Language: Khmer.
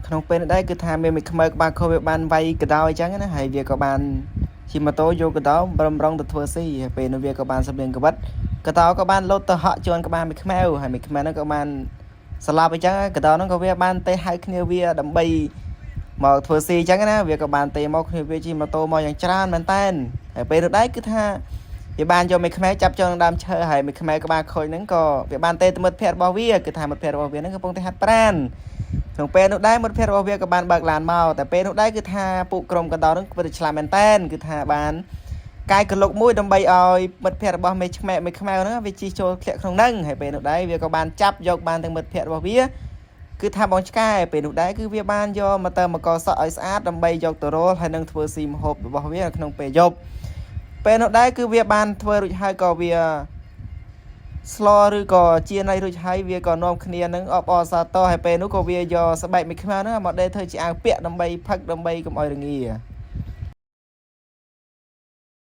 ក្នុងពេលនេះដែរគឺថាមានមួយក្មេងក្បាលខូវាបានវាយកដោអញ្ចឹងណាហើយវាក៏បានជិះម៉ូតូយកកដោប្រំរងទៅធ្វើស៊ីហើយពេលនោះវាក៏បានសម្លេងកវិតកដោក៏បានលោតទៅហក់ជន់ក្បាលមួយខ្មៅហើយមួយខ្មៅហ្នឹងក៏បានស្លាប់អញ្ចឹងកដោហ្នឹងក៏វាបានទៅហៅគ្នាវាដើម្បីមកធ្វើស៊ីអញ្ចឹងណាវាក៏បានទៅមកគ្នាវាជិះម៉ូតូមកយ៉ាងច្រើនមែនតើហើយពេលនោះដែរគឺថាវាបានយកមួយខ្មៅចាប់ចូលដើមឈើហើយមួយខ្មៅក្បាលខូចហ្នឹងក៏វាបានទៅមិត្តភ័ក្តិរបស់វាគឺថាមិត្តភ័ក្តិរបស់វាហ្នឹងកំពុងតែហាត់ប្រាណក្នុងពេលនោះដែរមិត្តភ័ក្តិរបស់វាក៏បានបើកឡានមកតែពេលនោះដែរគឺថាពួកក្រុមកណ្ដោហ្នឹងពិតជាឆ្លាតមែនតើគឺថាបានកាយកលុកមួយដើម្បីឲ្យមិត្តភ័ក្តិរបស់មេឆ្មែមួយខ្មៅហ្នឹងវាជិះចូលធ្លាក់ក្នុងហ្នឹងហើយពេលនោះដែរវាក៏បានចាប់យកបានទាំងមិត្តភ័ក្តិរបស់វាគឺថាបងឆ្កែពេលនោះដែរគឺវាបានយកមកទៅមកកសក់ឲ្យស្អាតដើម្បីយកទៅរលហើយនឹងធ្វើស៊ីម្ហូបរបស់វាក្នុងពេលយប់ពេលនោះដែរគឺវាបានធ្វើរួចហើយក៏វាស្លឬក៏ជាណៃរួចហើយវាក៏នាំគ្នានឹងអបអរសាទរហើយពេលនោះក៏វាយកស្បែកមួយខ្មៅហ្នឹងមកដេកធ្វើជាអាវពាក់ដើម្បីផឹកដើម្បីកុំឲ្យរងា